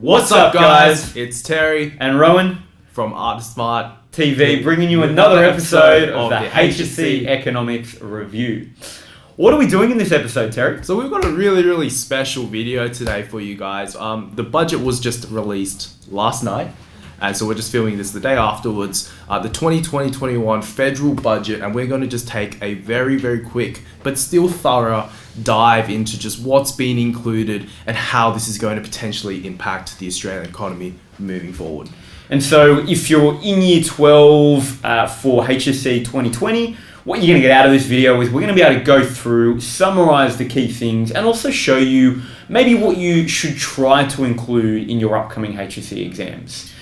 What's up, guys? It's Terry and Rowan from ArtofSmartTV bringing you another episode of the HSC Economics Review. What are we doing in this episode, Terry? So we've got a really special video today for you guys. The budget was just released last night, and so we're just filming this the day afterwards. The 2020-21 federal budget, and we're going to just take a very quick but still thorough dive into just what's been included and how this is going to potentially impact the Australian economy moving forward. And so if you're in year 12 for HSC 2020, what you're going to get out of this video is we're going to be able to go through, summarize the key things, and also show you maybe what you should try to include in your upcoming HSC exams.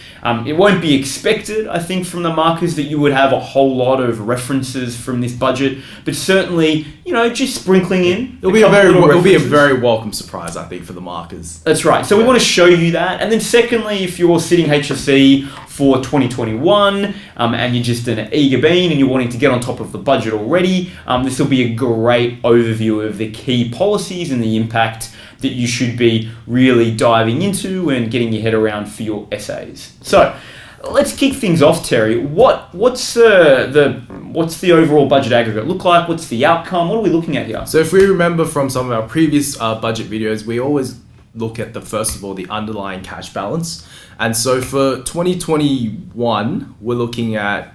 It won't be expected, I think, from the markers that you would have a whole lot of references from this budget, but certainly, just sprinkling in. It'll be a very welcome surprise, I think, for the markers. That's right. So we want to show you that. And then secondly, if you're sitting HSC for 2021 and you're just an eager bean and you're wanting to get on top of the budget already, this will be a great overview of the key policies and the impact that you should be really diving into and getting your head around for your essays. So let's kick things off, Terry. What's the overall budget aggregate look like? What's the outcome? What are we looking at here? So if we remember from some of our previous budget videos, we always look at first of all the underlying cash balance. And so for 2021, we're looking at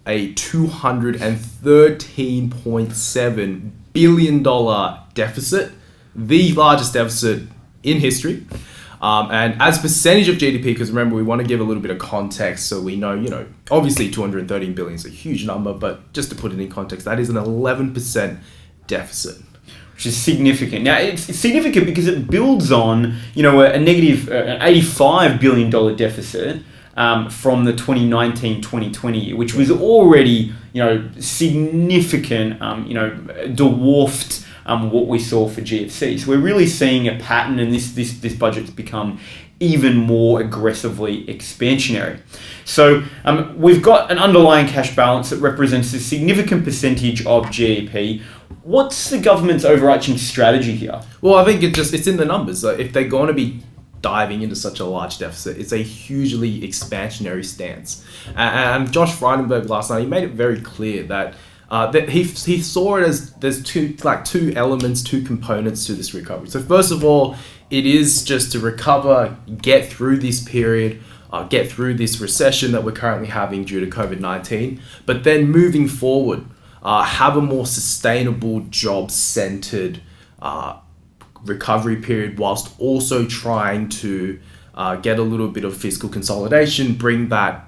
a $213.7 billion deficit, the largest deficit in history. And as percentage of GDP, because remember, we want to give a little bit of context so we know, obviously 213 billion is a huge number, but just to put it in context, that is an 11% deficit. Which is significant. Now, it's significant because it builds on, a negative, an $85 billion deficit from the 2019-2020 year, which was already, significant, dwarfed what we saw for GFC. So we're really seeing a pattern, and this budget's become even more aggressively expansionary. So we've got an underlying cash balance that represents a significant percentage of GDP. What's the government's overarching strategy here? Well, I think it's in the numbers. If they're going to be diving into such a large deficit, it's a hugely expansionary stance. And Josh Frydenberg last night, he made it very clear that he saw it as there's two elements, two components to this recovery. So first of all, it is just to recover, get through this period, get through this recession that we're currently having due to COVID-19, but then moving forward, have a more sustainable, job-centered recovery period, whilst also trying to get a little bit of fiscal consolidation, bring that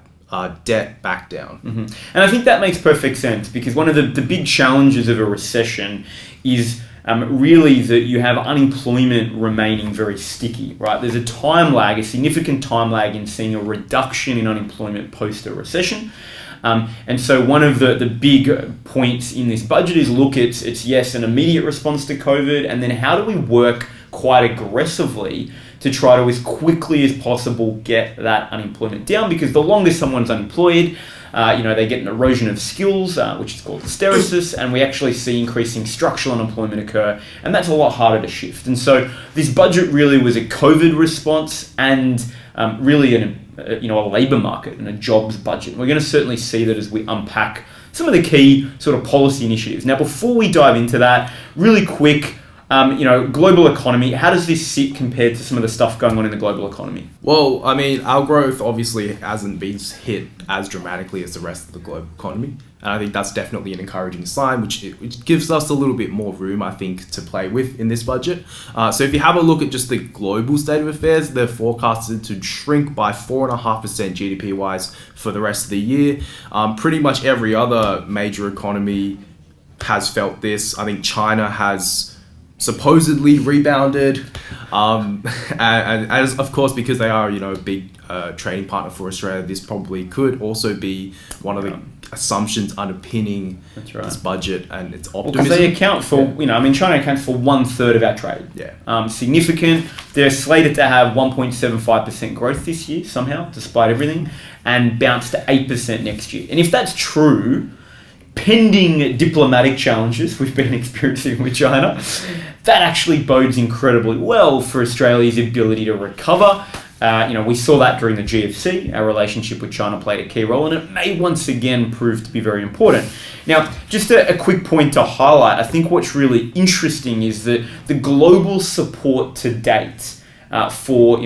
debt back down. Mm-hmm. And I think that makes perfect sense, because one of the big challenges of a recession is really that you have unemployment remaining very sticky, right? There's a significant time lag in seeing a reduction in unemployment post a recession. And so one of the big points in this budget is it's yes, an immediate response to COVID, and then how do we work quite aggressively to try to, as quickly as possible, get that unemployment down, because the longer someone's unemployed, they get an erosion of skills, which is called hysteresis, and we actually see increasing structural unemployment occur, and that's a lot harder to shift. And so this budget really was a COVID response and really a labour market and a jobs budget. We're going to certainly see that as we unpack some of the key sort of policy initiatives. Now, before we dive into that, really quick, global economy, how does this sit compared to some of the stuff going on in the global economy? Well, I mean, our growth obviously hasn't been hit as dramatically as the rest of the global economy. And I think that's definitely an encouraging sign, which gives us a little bit more room, I think, to play with in this budget. So if you have a look at just the global state of affairs, they're forecasted to shrink by 4.5% GDP-wise for the rest of the year. Pretty much every other major economy has felt this. I think China has supposedly rebounded, and as of course, because they are a big trading partner for Australia, this probably could also be one of the assumptions underpinning this budget and its optimism. Because they account for, China accounts for 1/3 of our trade. Yeah. Significant. They're slated to have 1.75% growth this year somehow, despite everything, and bounce to 8% next year. And if that's true, pending diplomatic challenges we've been experiencing with China, that actually bodes incredibly well for Australia's ability to recover We saw that during the GFC. Our relationship with China played a key role, and it may once again prove to be very important. Now, just a quick point to highlight, I think what's really interesting is that the global support to date for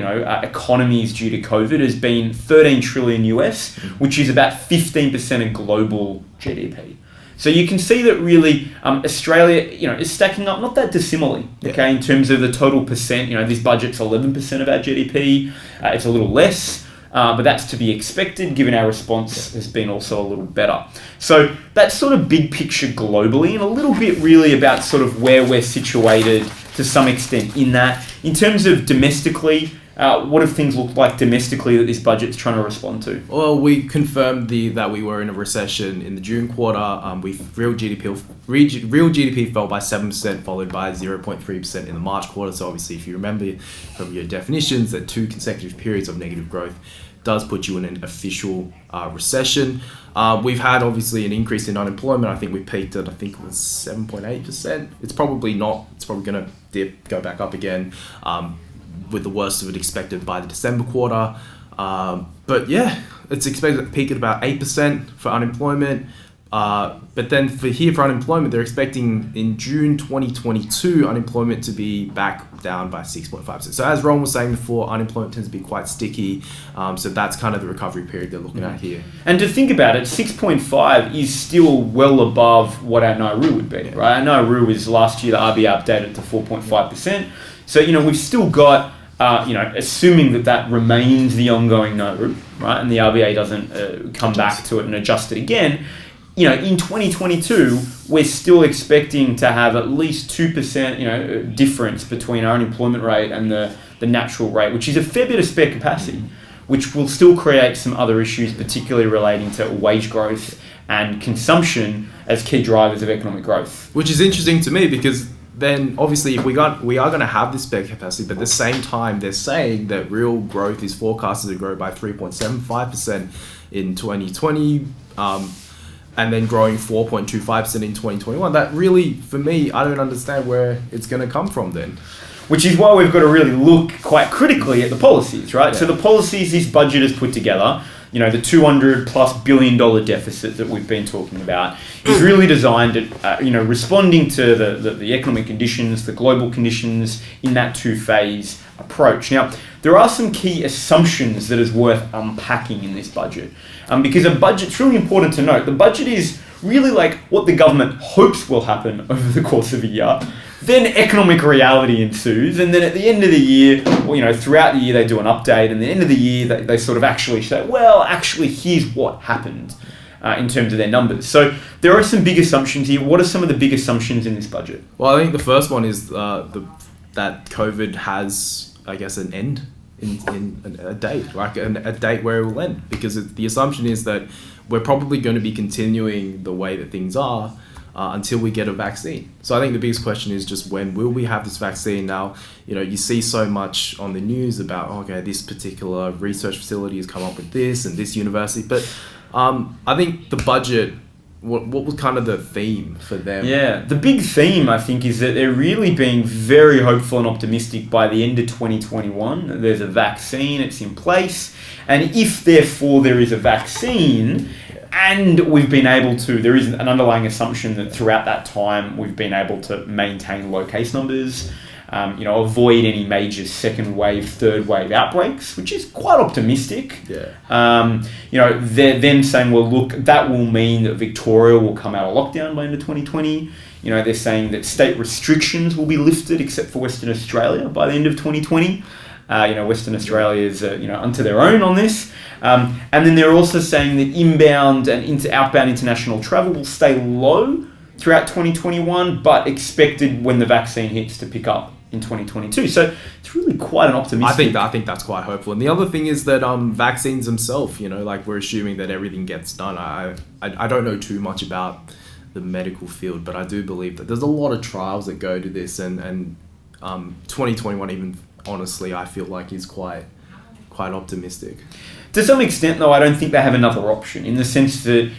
economies due to COVID has been $13 trillion US, which is about 15% of global GDP. So you can see that really Australia, is stacking up not that dissimilarly, okay, in terms of the total percent. This budget's 11% of our GDP. It's a little less, but that's to be expected given our response has been also a little better. So that's sort of big picture globally, and a little bit really about sort of where we're situated to some extent in that. In terms of domestically, what have things looked like domestically that this budget's trying to respond to? Well, we confirmed that we were in a recession in the June quarter. Real GDP fell by 7%, followed by 0.3% in the March quarter. So obviously, if you remember from your definitions, that 2 consecutive periods of negative growth does put you in an official recession. We've had obviously an increase in unemployment. I think we peaked at, it was 7.8%. It's probably not. It's probably going to dip, go back up again. With the worst of it expected by the December quarter. But yeah, it's expected to peak at about 8% for unemployment. But then for unemployment, they're expecting in June 2022 unemployment to be back down by 6.5%. So as Rowan was saying before, unemployment tends to be quite sticky. So that's kind of the recovery period they're looking at here. And to think about it, 6.5 is still well above what our Nauru would be, right? Our Nauru was last year, the RBA updated to 4.5%. So, we've still got, assuming that remains the ongoing Nauru, right, and the RBA doesn't come back to it and adjust it again, in 2022, we're still expecting to have at least 2%, difference between our unemployment rate and the natural rate, which is a fair bit of spare capacity, which will still create some other issues, particularly relating to wage growth and consumption as key drivers of economic growth. Which is interesting to me because then obviously if we are going to have this spare capacity, but at the same time they're saying that real growth is forecasted to grow by 3.75% in 2020, and then growing 4.25% in 2021. That really, for me, I don't understand where it's going to come from then. Which is why we've got to really look quite critically at the policies, right? Yeah. So the policies this budget has put together, the $200+ billion deficit that we've been talking about, is really designed at, responding to the economic conditions, the global conditions in that two-phase approach. Now, there are some key assumptions that is worth unpacking in this budget, because it's really important to note, the budget is really like what the government hopes will happen over the course of a year. Then economic reality ensues, and then at the end of the year, throughout the year they do an update, and at the end of the year they sort of actually say, well, actually here's what happened in terms of their numbers. So there are some big assumptions here. What are some of the big assumptions in this budget? Well, I think the first one is that COVID has, I guess, an end in a date, like a date where it will end, because the assumption is that we're probably going to be continuing the way that things are until we get a vaccine. So I think the biggest question is just when will we have this vaccine? Now, you see so much on the news about, okay, this particular research facility has come up with this and this university, but I think the budget, what was kind of the theme for them? Yeah, the big theme, I think, is that they're really being very hopeful and optimistic by the end of 2021. There's a vaccine, it's in place, and if therefore there is a vaccine, and we've been able to, there is an underlying assumption that throughout that time we've been able to maintain low case numbers, avoid any major second wave, third wave outbreaks, which is quite optimistic. Yeah. They're then saying, well, look, that will mean that Victoria will come out of lockdown by the end of 2020. They're saying that state restrictions will be lifted except for Western Australia by the end of 2020. Western Australia is, unto their own on this. And then they're also saying that inbound and outbound international travel will stay low throughout 2021, but expected when the vaccine hits to pick up in 2022. So it's really quite an optimistic. I think that's quite hopeful. And the other thing is that vaccines themselves, we're assuming that everything gets done. I don't know too much about the medical field, but I do believe that there's a lot of trials that go to this, and 2021 even, honestly, I feel like is quite optimistic. To some extent, though, I don't think they have another option, in the sense that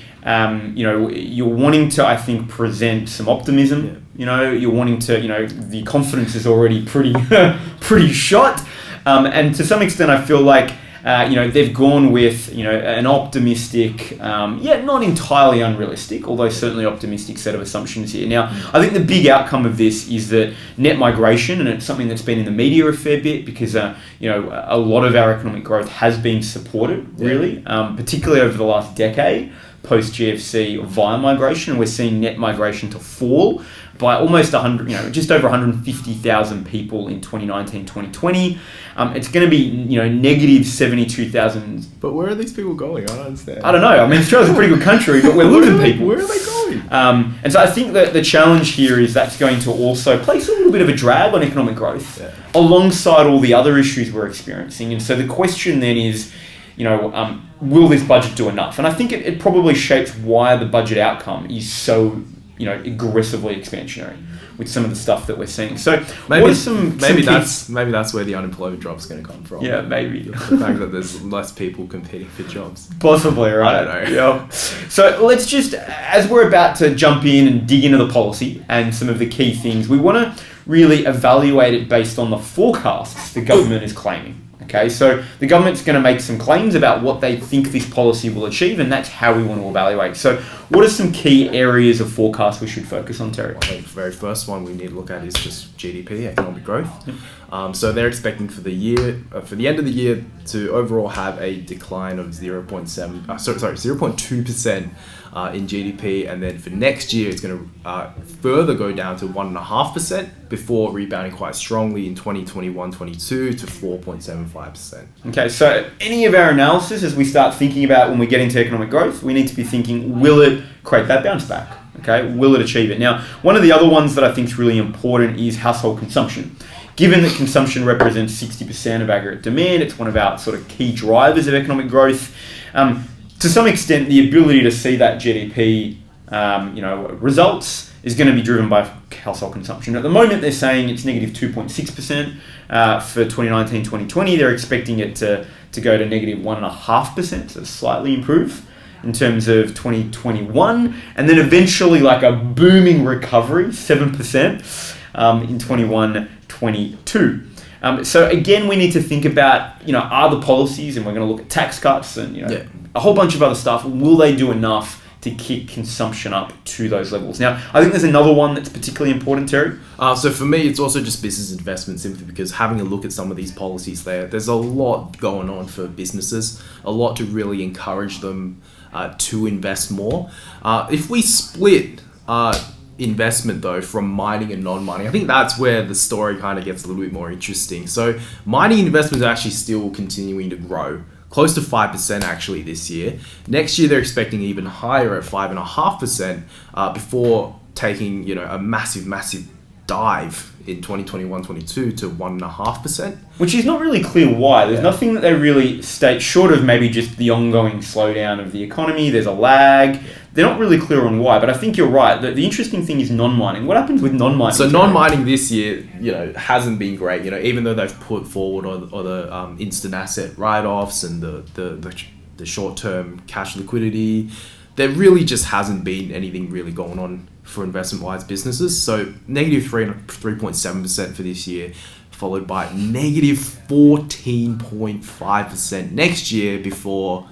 you're wanting to, I think, present some optimism. Yeah. You're wanting to, the confidence is already pretty shot. And to some extent, I feel like they've gone with an optimistic, not entirely unrealistic, although certainly optimistic set of assumptions here. Now, I think the big outcome of this is that net migration, and it's something that's been in the media a fair bit because a lot of our economic growth has been supported, really, particularly over the last decade, post GFC via migration. We're seeing net migration to fall by almost 100, just over 150,000 people in 2019, 2020. It's going to be, negative 72,000. But where are these people going? I don't understand. I don't know. I mean, Australia's a pretty good country, but we're losing people. Where are they going? And so I think that the challenge here is that's going to also place a little bit of a drag on economic growth alongside all the other issues we're experiencing. And so the question then is, will this budget do enough? And I think it probably shapes why the budget outcome is so, aggressively expansionary with some of the stuff that we're seeing. So maybe that's where the unemployment drop's going to come from. Yeah, maybe. The fact that there's less people competing for jobs. Possibly, right? I don't know. Yeah. So let's just, as we're about to jump in and dig into the policy and some of the key things, we want to really evaluate it based on the forecasts the government is claiming. Okay, so the government's going to make some claims about what they think this policy will achieve, and that's how we want to evaluate. So what are some key areas of forecast we should focus on, Terry? Well, I think the very first one we need to look at is just GDP, economic growth. So they're expecting for the end of the year to overall have a decline of 0.2% in GDP, and then for next year it's going to further go down to 1.5% before rebounding quite strongly in 2021-22 to 4.75%. Okay, so any of our analysis as we start thinking about when we get into economic growth, we need to be thinking, will it create that bounce back? Okay, will it achieve it? Now, one of the other ones that I think is really important is household consumption. Given that consumption represents 60% of aggregate demand, it's one of our sort of key drivers of economic growth. To some extent, the ability to see that GDP, results is going to be driven by household consumption. At the moment, they're saying it's negative 2.6% for 2019-2020. They're expecting it to go to negative 1.5%, so slightly improve in terms of 2021, and then eventually like a booming recovery, 7% in 21-22. So again, we need to think about, are the policies, and we're going to look at tax cuts and, a whole bunch of other stuff, will they do enough to kick consumption up to those levels? Now, I think there's another one that's particularly important, Terry. So for me, it's also just business investment, simply because having a look at some of these policies there's a lot going on for businesses, a lot to really encourage them to invest more. If we split investment though from mining and non-mining, I think that's where the story kind of gets a little bit more interesting. So mining investments are actually still continuing to grow, close to 5% actually this year. Next year they're expecting even higher at 5.5% before taking a massive dive in 2021-22 to 1.5%. Which is not really clear why. There's nothing that they really state, short of maybe just the ongoing slowdown of the economy. There's a lag. They're not really clear on why, but I think you're right. The interesting thing is non-mining. What happens with non-mining? So non-mining this year, hasn't been great. Even though they've put forward all the instant asset write-offs and the short-term cash liquidity, there really just hasn't been anything really going on for investment-wise businesses. So negative 3.7% for this year, followed by negative 14.5% next year before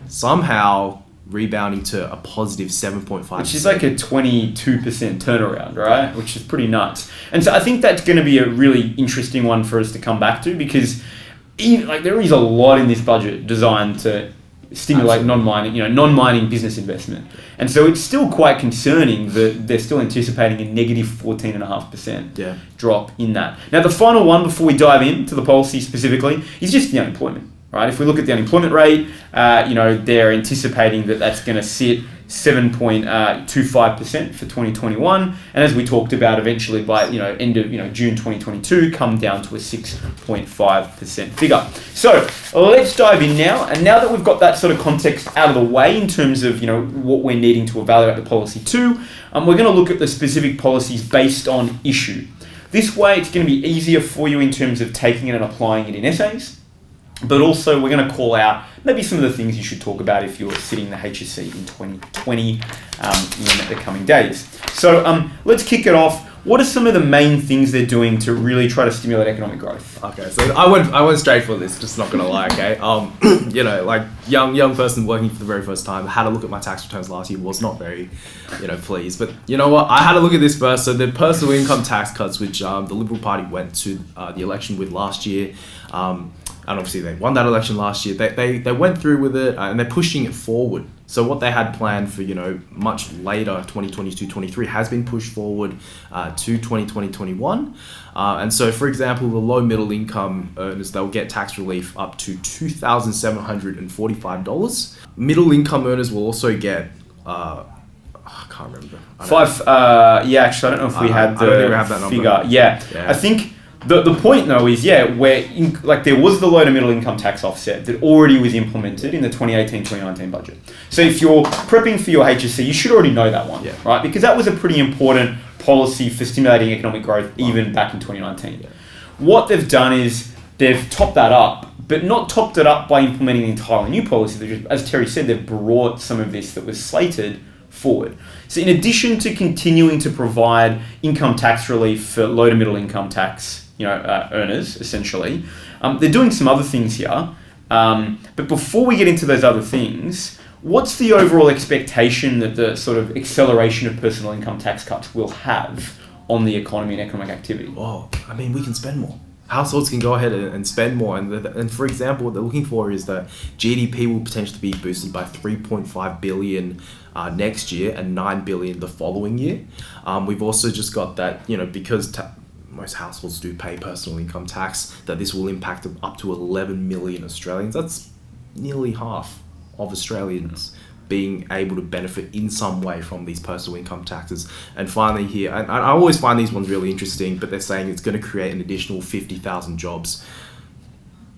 somehow rebounding to a positive 7.5%. Which is like a 22% turnaround, right? Which is pretty nuts. And so I think that's going to be a really interesting one for us to come back to, because there is a lot in this budget designed to stimulate non-mining business investment. And so it's still quite concerning that they're still anticipating a negative 14.5% drop in that. Now, the final one before we dive into the policy specifically is just the unemployment. Right? If we look at the unemployment rate, they're anticipating that that's going to sit 7.25% for 2021, and as we talked about, eventually by end of June 2022, come down to a 6.5% figure. So let's dive in now, and now that we've got that sort of context out of the way in terms of what we're needing to evaluate the policy to, we're going to look at the specific policies based on issue. This way, it's going to be easier for you in terms of taking it and applying it in essays. But also, we're going to call out maybe some of the things you should talk about if you're sitting the HSC in 2020 in the coming days. So let's kick it off. what are some of the main things they're doing to really try to stimulate economic growth? Okay, so I went straight for this, just not gonna lie, okay? Like young person working for the very first time, had a look at my tax returns last year, was not very, pleased. But you know what? I had a look at this first. So the personal income tax cuts, which the Liberal Party went to the election with last year, and obviously they won that election last year. They went through with it, and they're pushing it forward. So what they had planned for, much later, 2022-23, has been pushed forward to 2020-21. And so, for example, the low middle income earners, they'll get tax relief up to $2,745. Middle income earners will also get, I can't remember. Actually, I don't know if we had the figure. Yeah. I think the point though is, where there was the low to middle income tax offset that already was implemented in the 2018-2019 budget. So if you're prepping for your HSC, you should already know that one, right? Because that was a pretty important policy for stimulating economic growth even back in 2019. Yeah. What they've done is they've topped that up, but not topped it up by implementing an entirely new policy. They just, as Terry said, they've brought some of this that was slated forward. So in addition to continuing to provide income tax relief for low to middle income tax earners, essentially, they're doing some other things here. But before we get into those other things, what's the overall expectation that the sort of acceleration of personal income tax cuts will have on the economy and economic activity? Well, we can spend more. Households can go ahead and spend more. And for example, what they're looking for is that GDP will potentially be boosted by 3.5 billion next year and 9 billion the following year. We've also just got that, because most households do pay personal income tax, that this will impact up to 11 million Australians. That's nearly half of Australians being able to benefit in some way from these personal income taxes. And finally here, and I always find these ones really interesting, but they're saying it's going to create an additional 50,000 jobs.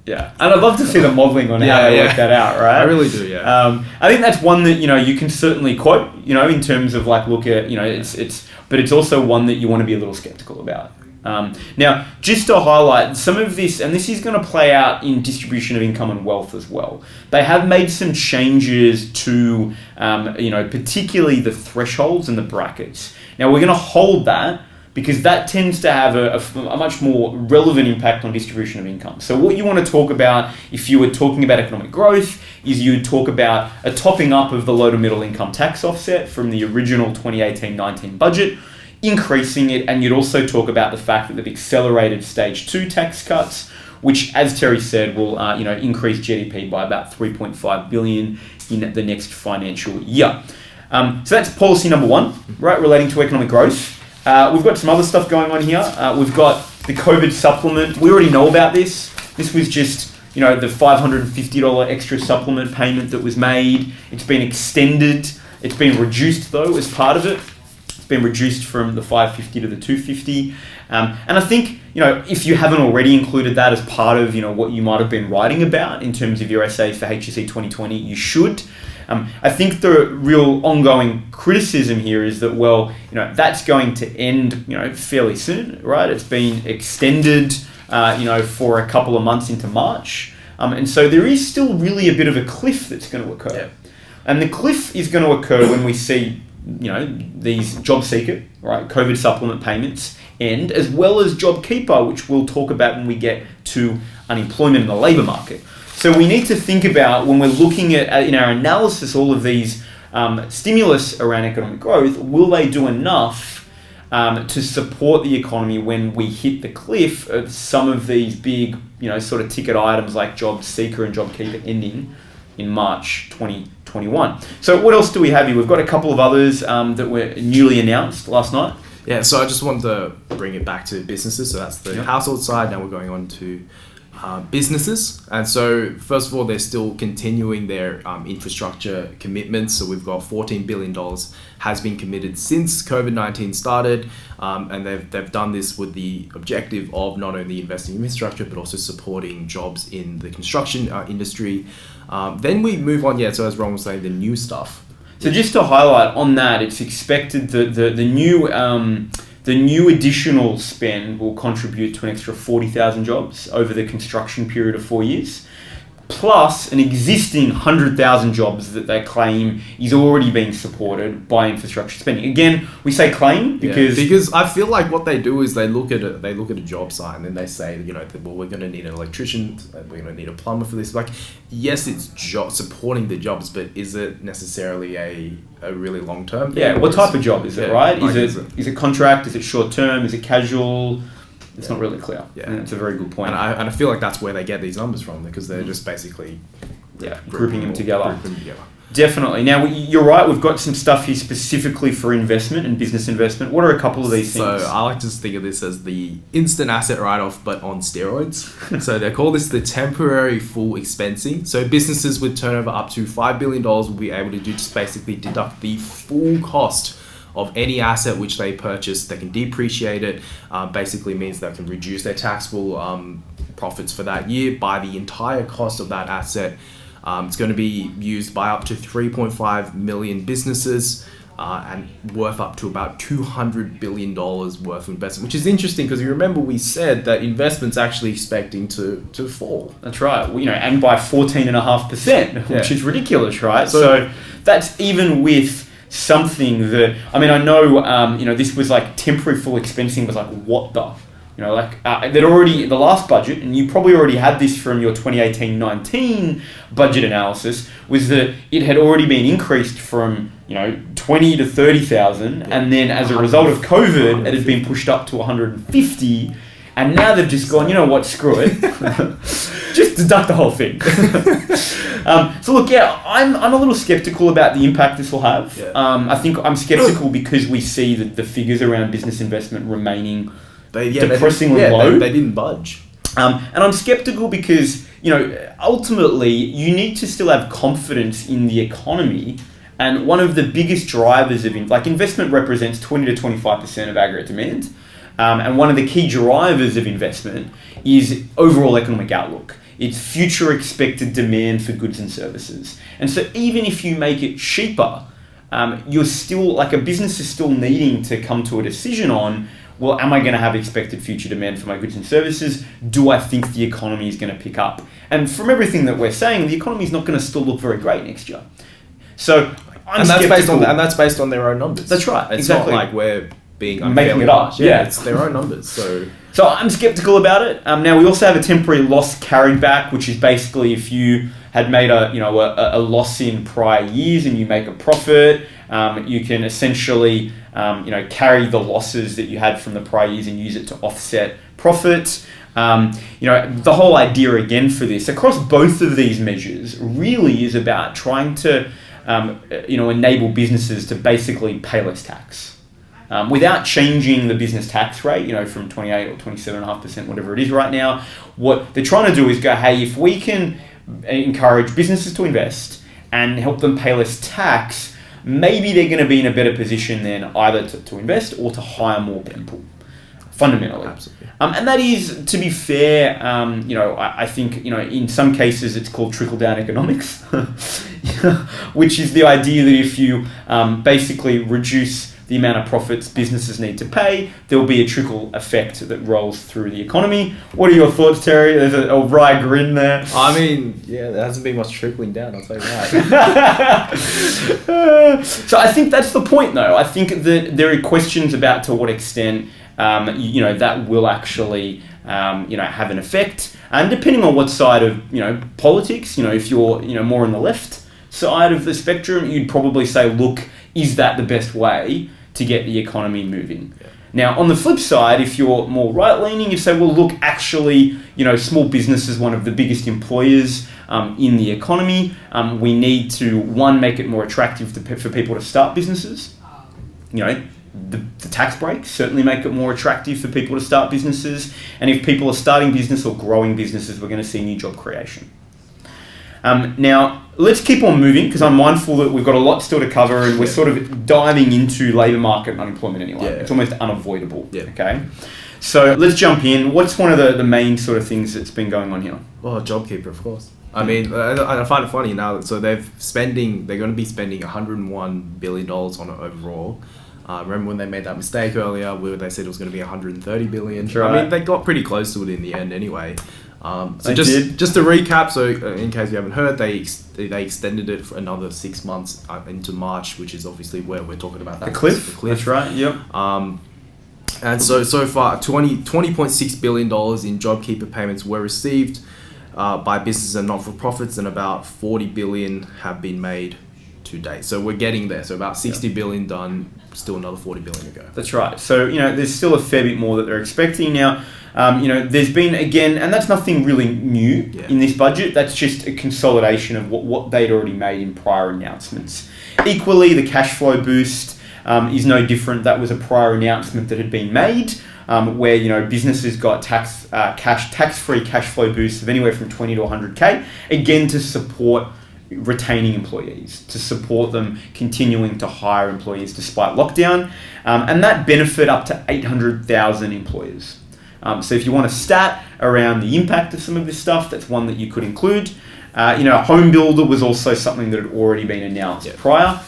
Yeah, and I'd love to see the modelling on how they work that out, right? I really do, yeah. I think that's one that, you can certainly quote, in terms of look at, but it's also one that you want to be a little skeptical about. Now, just to highlight some of this, and this is going to play out in distribution of income and wealth as well. They have made some changes to, particularly the thresholds and the brackets. Now, we're going to hold that because that tends to have a much more relevant impact on distribution of income. So what you want to talk about, if you were talking about economic growth, is you would talk about a topping up of the low to middle income tax offset from the original 2018-19 budget, increasing it, and you'd also talk about the fact that they've accelerated stage 2 tax cuts, which, as Terry said, will increase GDP by about 3.5 billion in the next financial year. So that's policy number one, right, relating to economic growth. We've got some other stuff going on here. We've got the COVID supplement. We already know about this. This was just the $550 extra supplement payment that was made. It's been extended. It's been reduced though as part of it. Been reduced from the 550 to the 250, and I think if you haven't already included that as part of what you might have been writing about in terms of your essays for HSC 2020, you should. I think the real ongoing criticism here is that that's going to end fairly soon, right? It's been extended for a couple of months into March, and so there is still really a bit of a cliff that's going to occur, and the cliff is going to occur when we see these JobSeeker, right, COVID supplement payments end, as well as JobKeeper, which we'll talk about when we get to unemployment in the labour market. So we need to think about, when we're looking at, in our analysis, all of these stimulus around economic growth, will they do enough to support the economy when we hit the cliff of some of these big, sort of ticket items like JobSeeker and JobKeeper ending in March 2021. So what else do we have here? We've got a couple of others that were newly announced last night. Yeah, so I just wanted to bring it back to businesses. So that's the household side. Now we're going on to businesses. And so first of all, they're still continuing their infrastructure commitments. So we've got $14 billion has been committed since COVID-19 started. And they've done this with the objective of not only investing in infrastructure, but also supporting jobs in the construction industry. Then we move on, so as Rowan was saying, the new stuff. So just to highlight on that, it's expected that the new additional spend will contribute to an extra 40,000 jobs over the construction period of 4 years. plus an existing 100,000 jobs that they claim is already being supported by infrastructure spending. Again, we say claim because I feel like what they do is they look at a job site and then they say, well, we're going to need an electrician, we're going to need a plumber for this. Like, yes, it's supporting the jobs, but is it necessarily a really long term thing? Yeah, what type of job is it, right? Like, is it contract? Is it short term? Is it casual? It's not really clear. Yeah, and it's a very good point. And I feel like that's where they get these numbers from, because they're just basically grouping them together. Definitely. Now, you're right. We've got some stuff here specifically for investment and business investment. What are a couple of these things? So I like to think of this as the instant asset write-off, but on steroids. So they call this the temporary full expensing. So businesses with turnover up to $5 billion will be able to just basically deduct the full cost of any asset which they purchase. They can depreciate it. Basically means they can reduce their taxable profits for that year by the entire cost of that asset. It's going to be used by up to 3.5 million businesses and worth up to about $200 billion worth of investment, which is interesting because you remember we said that investment's actually expecting to fall. That's right. And by 14.5%, which is ridiculous, right? So that's even with something that, I know, this was like temporary full expensing was like, what the? They'd already, the last budget, and you probably already had this from your 2018-19 budget analysis, was that it had already been increased from, 20 to 30,000, and then as a result of COVID, it had been pushed up to 150, and now they've just gone, you know what, screw it. Just deduct the whole thing. So look, I'm a little skeptical about the impact this will have. Yeah. I think I'm skeptical because we see that the figures around business investment remaining depressingly low. They didn't budge. And I'm skeptical because, ultimately you need to still have confidence in the economy. And one of the biggest drivers of investment represents 20 to 25% of aggregate demand. And one of the key drivers of investment is overall economic outlook. It's future expected demand for goods and services. And so even if you make it cheaper, you're still, a business is still needing to come to a decision on, well, am I going to have expected future demand for my goods and services? Do I think the economy is going to pick up? And from everything that we're saying, the economy is not going to still look very great next year. So that's based on their own numbers. That's right. It's exactly. Not like we're being making it up. Yeah, it's their own numbers. So I'm skeptical about it. Now we also have a temporary loss carried back, which is basically if you had made a loss in prior years and you make a profit, you can essentially carry the losses that you had from the prior years and use it to offset profits. The whole idea again for this across both of these measures really is about trying to enable businesses to basically pay less tax. Without changing the business tax rate, from 28 or 27.5%, whatever it is right now, what they're trying to do is go, hey, if we can encourage businesses to invest and help them pay less tax, maybe they're going to be in a better position then either to invest or to hire more people, fundamentally. Absolutely. And that is, to be fair, I think, in some cases it's called trickle-down economics, which is the idea that if you basically reduce the amount of profits businesses need to pay, there'll be a trickle effect that rolls through the economy. What are your thoughts, Terry? There's a wry grin there. There hasn't been much trickling down, I'll tell you that. So I think that's the point, though. I think that there are questions about to what extent that will actually have an effect, and depending on what side of politics, if you're more on the left side of the spectrum, you'd probably say, look, is that the best way to get the economy moving? Yeah. Now, on the flip side, if you're more right-leaning, you say, well, look, actually, small business is one of the biggest employers in the economy. We need to, one, make it more attractive for people to start businesses. The tax breaks certainly make it more attractive for people to start businesses. And if people are starting business or growing businesses, we're going to see new job creation. Now, let's keep on moving because I'm mindful that we've got a lot still to cover and we're sort of diving into labour market and unemployment anyway. Yeah. It's almost unavoidable. Yeah. Okay. So let's jump in. What's one of the main sort of things that's been going on here? Well, JobKeeper, of course. I mean, I find it funny now. So they're going to be spending $101 billion on it overall. Remember when they made that mistake earlier where they said it was going to be $130 billion? Right. I mean, they got pretty close to it in the end anyway. Just to recap, so in case you haven't heard, they extended it for another 6 months into March, which is obviously where we're talking about that. The cliff. That's right. Yep. And so far, $20.6 billion in JobKeeper payments were received by businesses and not-for-profits, and about $40 billion have been made to date. So we're getting there. So about $60 billion done, still another $40 billion to go. That's right. So, there's still a fair bit more that they're expecting now. There's been, again, and that's nothing really new in this budget. That's just a consolidation of what they'd already made in prior announcements. Equally, the cash flow boost is no different. That was a prior announcement that had been made, where businesses got tax-free cash flow boosts of anywhere from 20 to 100K, again to support retaining employees, to support them continuing to hire employees despite lockdown, and that benefit up to 800,000 employers. So if you want a stat around the impact of some of this stuff, that's one that you could include. Home builder was also something that had already been announced prior.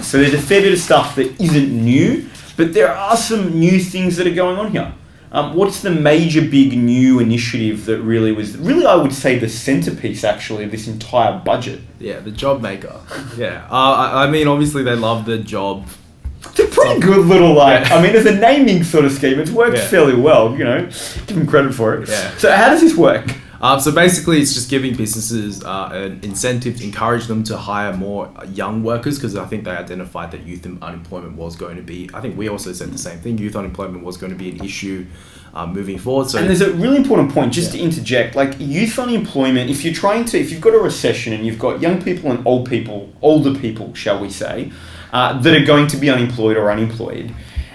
So there's a fair bit of stuff that isn't new, but there are some new things that are going on here. What's the major big new initiative that really was, I would say, the centerpiece actually of this entire budget? Yeah, the JobMaker. Yeah. I mean, obviously they love the job. It's a pretty good little, as a naming sort of scheme, it's worked fairly well, give them credit for it. Yeah. So how does this work? So basically, it's just giving businesses an incentive to encourage them to hire more young workers, because I think they identified that youth unemployment was going to be, I think we also said the same thing, youth unemployment was going to be an issue moving forward. So, and there's a really important point, just to interject, youth unemployment, if you've got a recession and you've got young people and older people, shall we say, that are going to be unemployed or unemployed,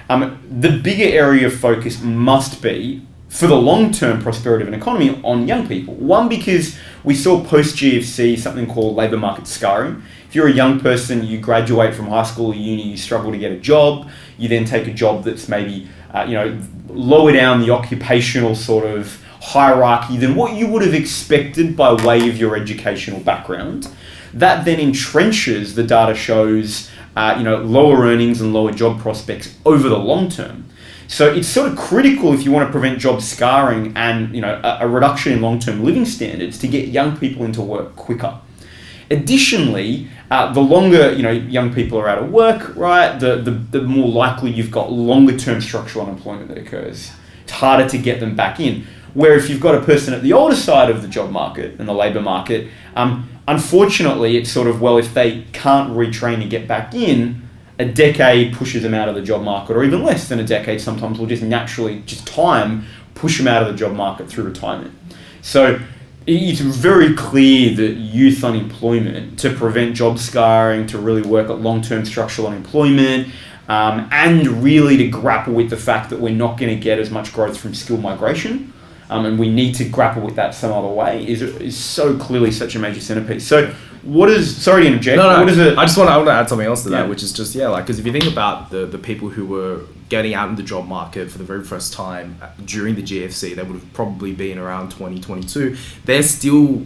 the bigger area of focus must be, for the long-term prosperity of an economy, on young people. One, because we saw post-GFC something called labour market scarring. If you're a young person, you graduate from high school or uni, you struggle to get a job, you then take a job that's maybe, lower down the occupational sort of hierarchy than what you would have expected by way of your educational background. That then entrenches, the data shows, lower earnings and lower job prospects over the long term. So it's sort of critical, if you want to prevent job scarring and a reduction in long-term living standards, to get young people into work quicker. Additionally, the longer young people are out of work, right, the more likely you've got longer-term structural unemployment that occurs. It's harder to get them back in. Where if you've got a person at the older side of the job market and the labour market, unfortunately, it's sort of, if they can't retrain to get back in, a decade pushes them out of the job market, or even less than a decade sometimes will just naturally, time, push them out of the job market through retirement. So it's very clear that youth unemployment, to prevent job scarring, to really work at long-term structural unemployment, and really to grapple with the fact that we're not going to get as much growth from skill migration, and we need to grapple with that some other way, is so clearly such a major centerpiece. So sorry to interject. No. What is it? I want to add something else to that, which is just, because if you think about the people who were getting out in the job market for the very first time during the GFC, they would have probably been around 2022. They're still,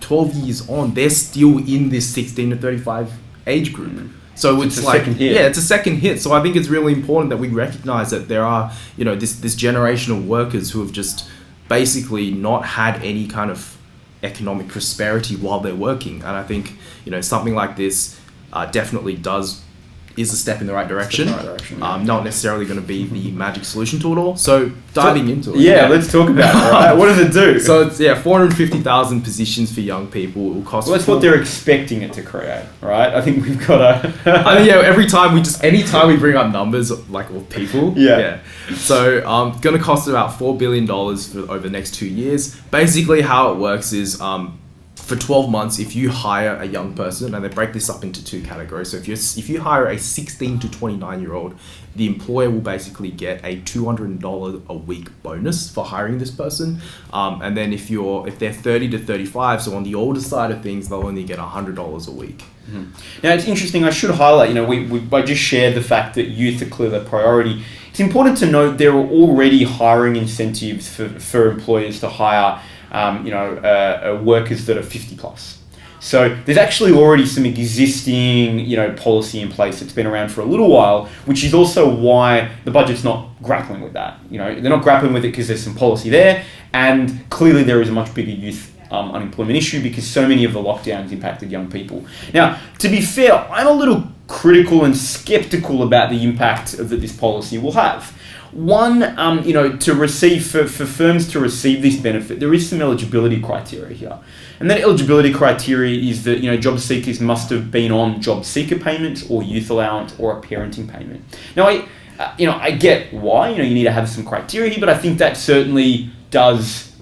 12 years on, they're still in this 16 to 35 age group. Mm-hmm. So it's like, second hit. Yeah, it's a second hit. So I think it's really important that we recognize that there are, this generational workers who have just basically not had any kind of economic prosperity while they're working. And I think, something like this definitely is a step in the right direction. Not necessarily going to be the magic solution to it all. So diving into it. Yeah, let's talk about it. Right? What does it do? So it's 450,000 positions for young people. It will cost. Well, that's what they're expecting it to create, right? I think we've got anytime we bring up numbers of people. Yeah. So going to cost about $4 billion over the next 2 years. Basically, how it works is for 12 months, if you hire a young person, and they break this up into two categories. So if you hire a 16 to 29-year-old, the employer will basically get a $200 a week bonus for hiring this person. And then if they're 30 to 35, so on the older side of things, they'll only get $100 a week. Mm-hmm. Now, it's interesting. I should highlight, I just shared the fact that youth are clearly a priority. It's important to note there are already hiring incentives for employers to hire workers that are 50 plus. So there's actually already some existing, policy in place that's been around for a little while, which is also why the budget's not grappling with that. They're not grappling with it because there's some policy there, And clearly there is a much bigger youth unemployment issue because so many of the lockdowns impacted young people. Now, to be fair, I'm a little critical and skeptical about the impact that this policy will have. One, for firms to receive this benefit, there is some eligibility criteria here. And that eligibility criteria is that, job seekers must have been on job seeker payments or youth allowance or a parenting payment. Now, I get why, you need to have some criteria here, but I think that certainly does,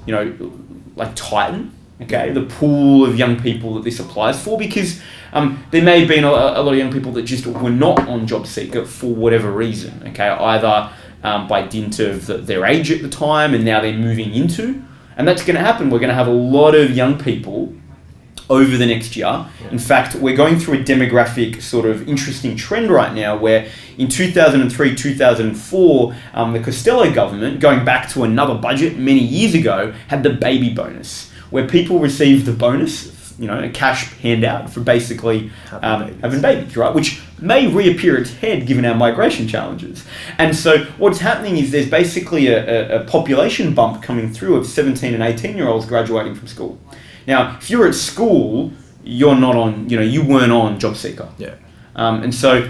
tighten, the pool of young people that this applies for, because there may have been a lot of young people that just were not on job seeker for whatever reason, either by dint of their age at the time and now they're moving into. And that's going to happen. We're going to have a lot of young people over the next year. Yeah. In fact, we're going through a demographic sort of interesting trend right now where in 2003, 2004, the Costello government, going back to another budget many years ago, had the baby bonus, where people received the bonus, a cash handout for basically having babies, right? Which may reappear its head given our migration challenges. And so what's happening is there's basically a population bump coming through of 17 and 18-year-olds graduating from school. Now, if you're at school, you're not on, you weren't on JobSeeker. Yeah. And so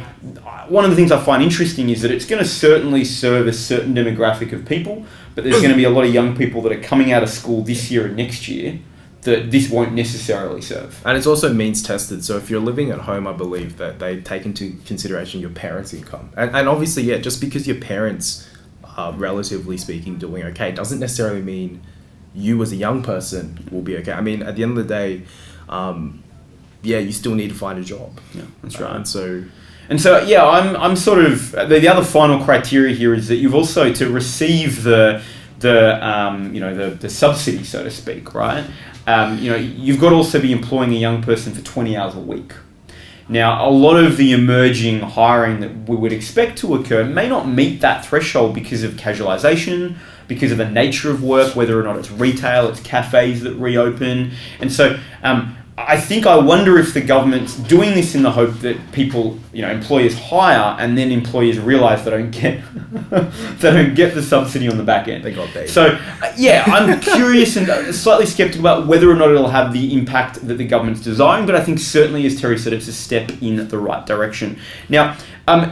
one of the things I find interesting is that it's going to certainly serve a certain demographic of people, but there's going to be a lot of young people that are coming out of school this year and next year that this won't necessarily serve. And it's also means tested. So if you're living at home, I believe that they take into consideration your parents' income. And obviously, just because your parents are, relatively speaking, doing okay, doesn't necessarily mean you as a young person will be okay. I mean, at the end of the day, you still need to find a job. Yeah, that's right. And so I'm sort of, the other final criteria here is that you've also, to receive the subsidy, so to speak, right? You've got to also be employing a young person for 20 hours a week. Now, a lot of the emerging hiring that we would expect to occur may not meet that threshold because of casualisation, because of the nature of work, whether or not it's retail, it's cafes that reopen. And so I wonder if the government's doing this in the hope that people, employers hire and then employers realise they don't get the subsidy on the back end. They got paid. So, I'm curious and slightly sceptical about whether or not it'll have the impact that the government's desiring, but I think certainly, as Terry said, it's a step in the right direction. Now,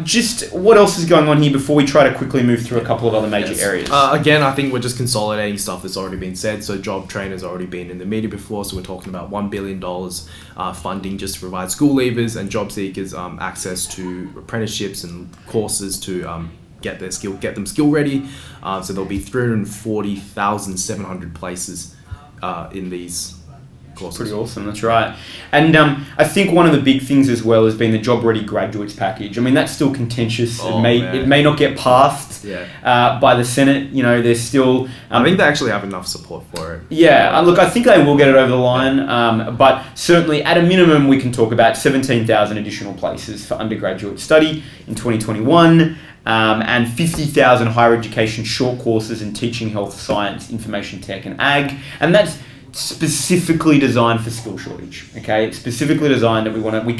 just what else is going on here before we try to quickly move through a couple of other major areas? Again, I think we're just consolidating stuff that's already been said. So job trainer's already been in the media before. So we're talking about $1 billion funding just to provide school leavers and job seekers access to apprenticeships and courses to get them skill ready. So there'll be 340,700 places in these courses. Pretty awesome, that's right. And I think one of the big things as well has been the Job Ready Graduates package. I mean, that's still contentious. It may not get passed by the Senate. There's still... I think they actually have enough support for it. Yeah, look, I think they will get it over the line. But certainly, at a minimum, we can talk about 17,000 additional places for undergraduate study in 2021. And 50,000 higher education short courses in teaching, health, science, information tech and ag. And that's specifically designed for skill shortage. It's specifically designed that we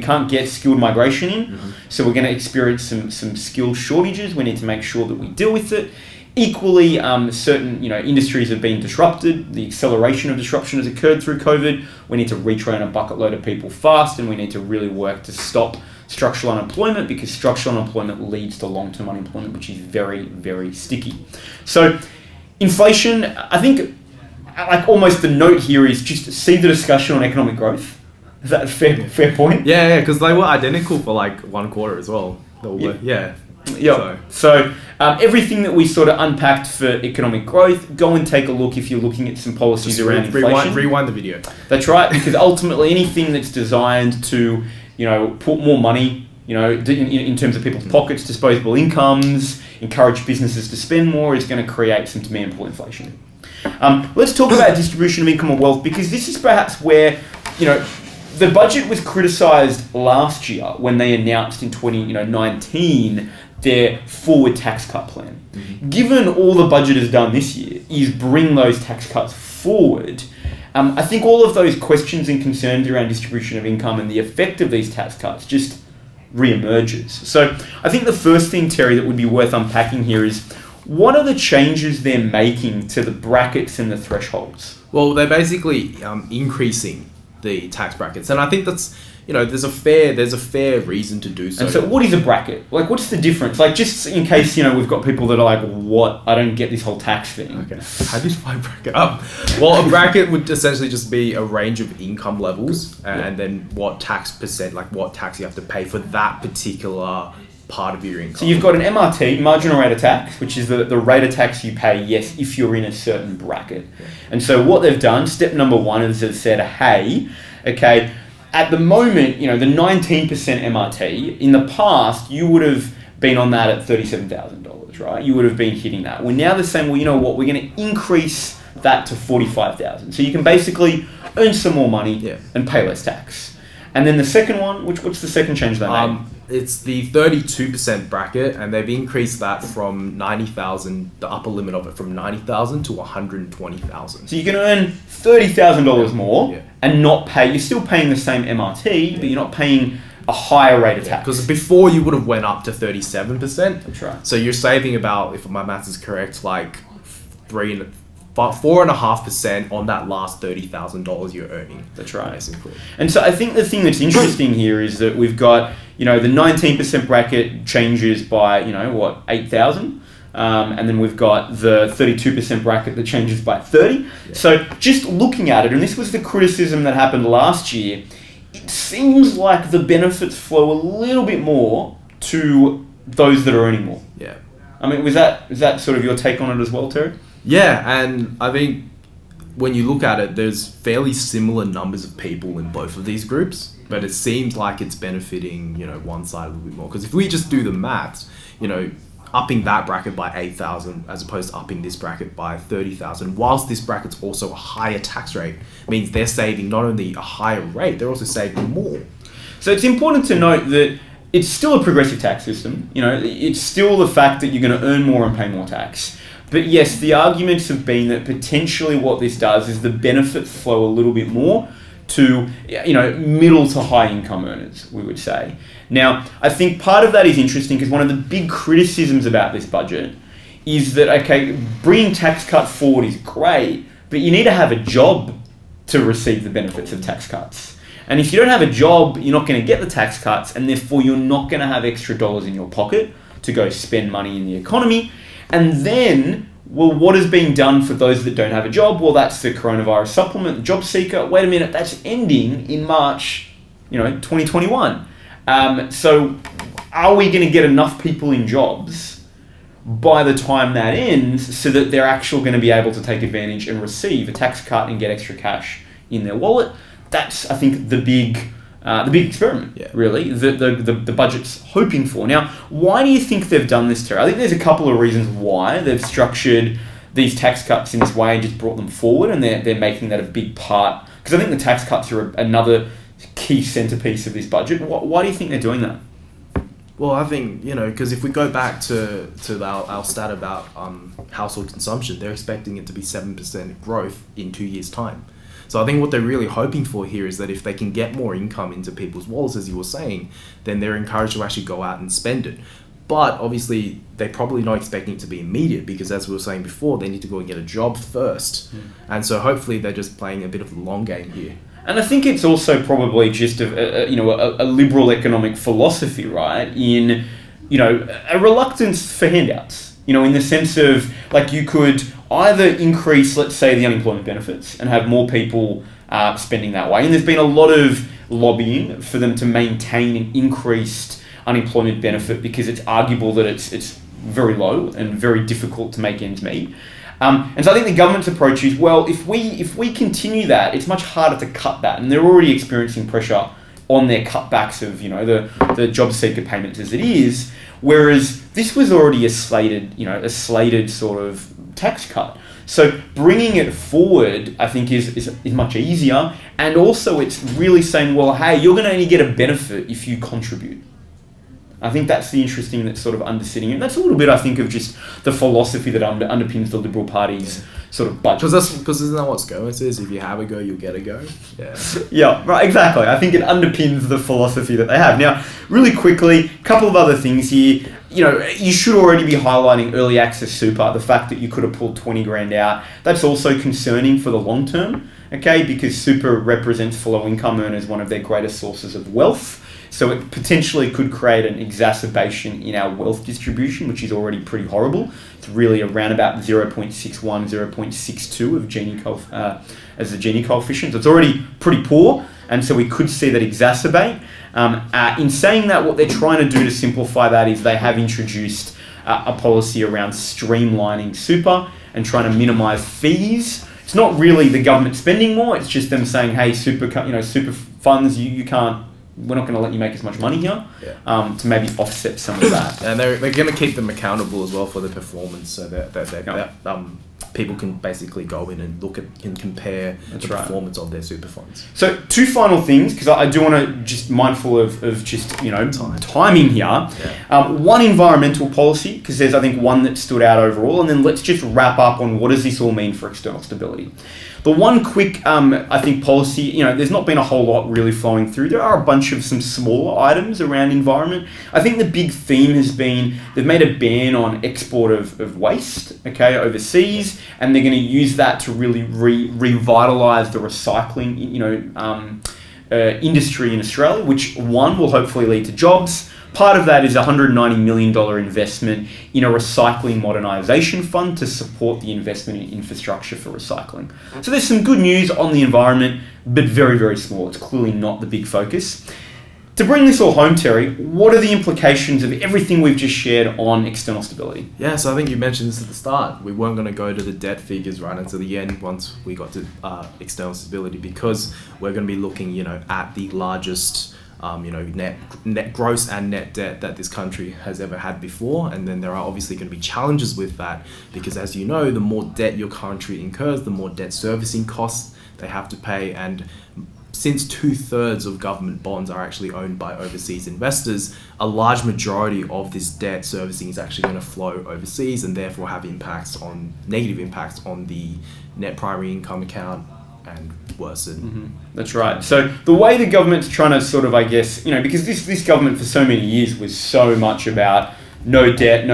can't get skilled migration in, so we're going to experience some skill shortages. We need to make sure that we deal with it. Equally, certain industries have been disrupted. The acceleration of disruption has occurred through COVID. We need to retrain a bucket load of people fast, and we need to really work to stop structural unemployment, because structural unemployment leads to long-term unemployment, which is very, very sticky. So, inflation, I think, like almost the note here is just see the discussion on economic growth. Is that a fair point? Yeah, because they were identical for like 1 quarter as well. So everything that we sort of unpacked for economic growth, go and take a look if you're looking at some policies around inflation. Rewind the video. That's right, because ultimately anything that's designed to, put more money, in terms of people's pockets, disposable incomes, encourage businesses to spend more, is going to create some demand pull inflation. Let's talk about distribution of income and wealth, because this is perhaps where, the budget was criticised last year when they announced in 2019 their forward tax cut plan. Mm-hmm. Given all the budget has done this year is bring those tax cuts forward, I think all of those questions and concerns around distribution of income and the effect of these tax cuts just re-emerges. So I think the first thing, Terry, that would be worth unpacking here is, What are the changes they're making to the brackets and the thresholds? Well, they're basically increasing the tax brackets, and I think that's, there's a fair reason to do so. And so what is a bracket? Like, what's the difference? Like, just in case, we've got people that are like, what? I don't get this whole tax thing. Okay. How do you define bracket? Well, a bracket would essentially just be a range of income levels and then what tax you have to pay for that particular part of your income. So you've got an MRT, marginal rate of tax, which is the rate of tax you pay, yes, if you're in a certain bracket. Yeah. And so what they've done, step number one is they've said, hey, okay, at the moment, the 19% MRT, in the past, you would have been on that at $37,000, right? You would have been hitting that. Well, now they're saying, well, you know what, we're going to increase that to $45,000. So you can basically earn some more money and pay less tax. And then the second one, what's the second change they made? It's the 32% bracket, and they've increased that from 90,000, the upper limit of it, from 90,000 to 120,000. So you can earn $30,000 more and not pay. You're still paying the same MRT, but you're not paying a higher rate of tax. Because before you would have went up to 37%. That's right. So you're saving about, if my maths is correct, like 4.5% on that last $30,000 you're earning. That's right. Basically. And so I think the thing that's interesting here is that we've got, the 19% bracket changes by, 8,000. And then we've got the 32% bracket that changes by 30. Yeah. So just looking at it, and this was the criticism that happened last year, it seems like the benefits flow a little bit more to those that are earning more. Yeah. I mean, is that sort of your take on it as well, Terry? Yeah, and I think when you look at it, there's fairly similar numbers of people in both of these groups, but it seems like it's benefiting, one side a little bit more. Because if we just do the maths, upping that bracket by 8,000 as opposed to upping this bracket by 30,000, whilst this bracket's also a higher tax rate, means they're saving not only a higher rate, they're also saving more. So it's important to note that it's still a progressive tax system. It's still the fact that you're going to earn more and pay more tax. But yes, the arguments have been that potentially what this does is the benefits flow a little bit more to, middle to high income earners, we would say. Now, I think part of that is interesting because one of the big criticisms about this budget is that, okay, bringing tax cuts forward is great, but you need to have a job to receive the benefits of tax cuts. And if you don't have a job, you're not going to get the tax cuts, and therefore you're not going to have extra dollars in your pocket to go spend money in the economy. And then, well, what is being done for those that don't have a job? Well, that's the coronavirus supplement, the JobSeeker. Wait a minute, that's ending in March, 2021. So are we going to get enough people in jobs by the time that ends so that they're actually going to be able to take advantage and receive a tax cut and get extra cash in their wallet? That's, I think, the big experiment, really, the budget's hoping for. Now, why do you think they've done this, Terry? I think there's a couple of reasons why they've structured these tax cuts in this way and just brought them forward, and they're making that a big part. Because I think the tax cuts are another key centerpiece of this budget. Why do you think they're doing that? Well, I think, because if we go back to our stat about household consumption, they're expecting it to be 7% growth in 2 years' time. So I think what they're really hoping for here is that if they can get more income into people's wallets, as you were saying, then they're encouraged to actually go out and spend it. But obviously, they're probably not expecting it to be immediate because, as we were saying before, they need to go and get a job first. And so hopefully they're just playing a bit of a long game here. And I think it's also probably just a liberal economic philosophy, right? In, a reluctance for handouts, in the sense of, like, you could either increase, let's say, the unemployment benefits and have more people spending that way. And there's been a lot of lobbying for them to maintain an increased unemployment benefit because it's arguable that it's very low and very difficult to make ends meet. And so I think the government's approach is, well, if we continue that, it's much harder to cut that. And they're already experiencing pressure on their cutbacks of, the JobSeeker payments as it is. Whereas this was already a slated sort of tax cut. So bringing it forward, I think, is much easier. And also it's really saying, well, hey, you're going to only get a benefit if you contribute. I think that's the interesting that's sort of undersitting it. And that's a little bit, I think, of just the philosophy that underpins the Liberal Party's sort of budget. Because isn't that what ScoMo says? If you have a go, you'll get a go. Yeah. Yeah, right, exactly. I think it underpins the philosophy that they have. Now, really quickly, a couple of other things here. you should already be highlighting early access super, the fact that you could have pulled 20 grand out. That's also concerning for the long term, okay, because super represents for low income earners one of their greatest sources of wealth. So it potentially could create an exacerbation in our wealth distribution, which is already pretty horrible. It's really around about 0.61, 0.62 of Gini as the Gini coefficient. So it's already pretty poor, and so we could see that exacerbate. In saying that, what they're trying to do to simplify that is they have introduced a policy around streamlining super and trying to minimise fees. It's not really the government spending more. It's just them saying, hey, super funds, you can't. We're not going to let you make as much money here, to maybe offset some of that. And they're going to keep them accountable as well for the performance, so that people can basically go in and look at and compare performance of their super funds. So 2 final things, because I do want to just mindful of just timing here. Yeah. One, environmental policy, because there's I think one that stood out overall, and then let's just wrap up on what does this all mean for external stability. The one quick, I think, policy, there's not been a whole lot really flowing through. There are a bunch of some smaller items around environment. I think the big theme has been they've made a ban on export of waste, overseas, and they're going to use that to really revitalise the recycling, industry in Australia, which one will hopefully lead to jobs. Part of that is a $190 million investment in a recycling modernisation fund to support the investment in infrastructure for recycling. So there's some good news on the environment, but very, very small. It's clearly not the big focus. To bring this all home, Terry, what are the implications of everything we've just shared on external stability? Yeah, so I think you mentioned this at the start. We weren't going to go to the debt figures right until the end once we got to external stability, because we're going to be looking, at the largest net gross and net debt that this country has ever had before. And then there are obviously going to be challenges with that, because as you know, the more debt your country incurs, the more debt servicing costs they have to pay. And since 2/3 of government bonds are actually owned by overseas investors, a large majority of this debt servicing is actually going to flow overseas and therefore have negative impacts on the net primary income account and worsen. Mm-hmm. That's right. So the way the government's trying to sort of, I guess, because this government for so many years was so much about no debt,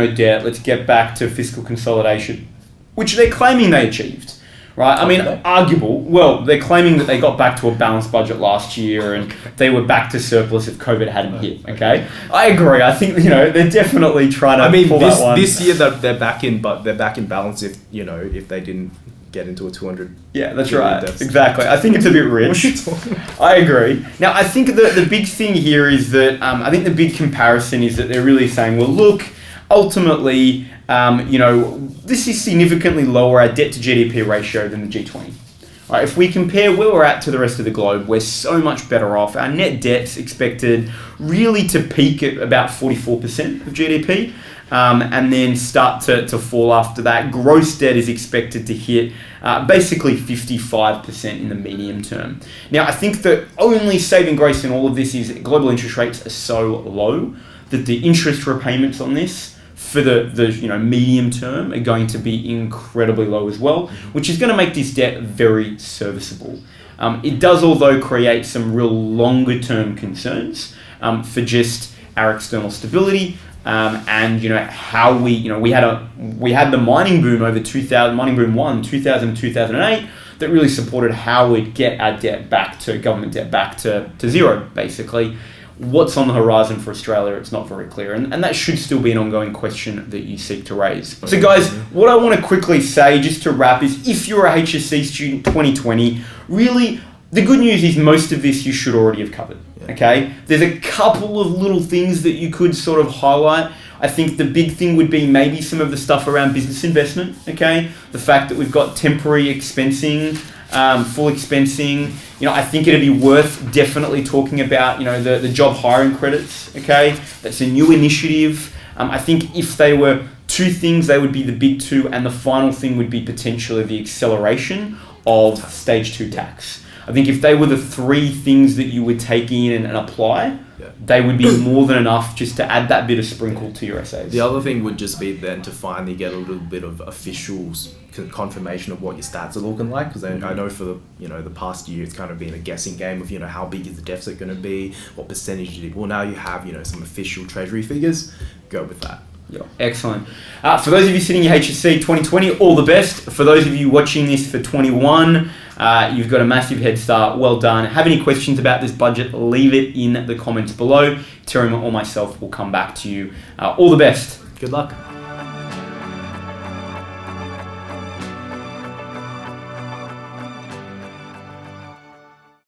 let's get back to fiscal consolidation, which they're claiming they achieved. Right, I mean, arguable. Well, they're claiming that they got back to a balanced budget last year and they were back to surplus if COVID hadn't hit. Okay, I agree. I think they're definitely trying to pull that one. This year they're back in, but they're back in balance if they didn't get into a 200. Yeah, that's right. Deficit. Exactly. I think it's a bit rich. I agree. Now, I think the big thing here is that I think the big comparison is that they're really saying, well, look, ultimately, this is significantly lower our debt to GDP ratio than the G20. Right, if we compare where we're at to the rest of the globe, we're so much better off. Our net debt's expected really to peak at about 44% of GDP, and then start to fall after that. Gross debt is expected to hit basically 55% in the medium term. Now, I think the only saving grace in all of this is global interest rates are so low that the interest repayments on this for the medium term are going to be incredibly low as well, which is going to make this debt very serviceable. It does, although, create some real longer term concerns for just our external stability, and how we had the mining boom over 2000, mining boom 2008, that really supported how we'd get our government debt back to zero, basically. What's on the horizon for Australia, it's not very clear. And that should still be an ongoing question that you seek to raise. So guys, what I want to quickly say, just to wrap, is if you're a HSC student 2020, really, the good news is most of this you should already have covered, okay? There's a couple of little things that you could sort of highlight. I think the big thing would be maybe some of the stuff around business investment, okay? The fact that we've got temporary expensing, full expensing. I think it'd be worth definitely talking about, the job hiring credits, okay? That's a new initiative. I think if they were 2 things, they would be the big 2, and the final thing would be potentially the acceleration of stage 2 tax. I think if they were the 3 things that you would take in and apply, they would be more than enough just to add that bit of sprinkle to your essays. The other thing would just be then to finally get a little bit of official confirmation of what your stats are looking like, because I know for the past year it's kind of been a guessing game of how big is the deficit going to be, what percentage. Well, now you have some official treasury figures. Go with that. Yeah, excellent. For those of you sitting in HSC 2020, all the best. For those of you watching this for 21, you've got a massive head start. Well done. Have any questions about this budget, leave it in the comments below. Terry or myself will come back to you. All the best. Good luck.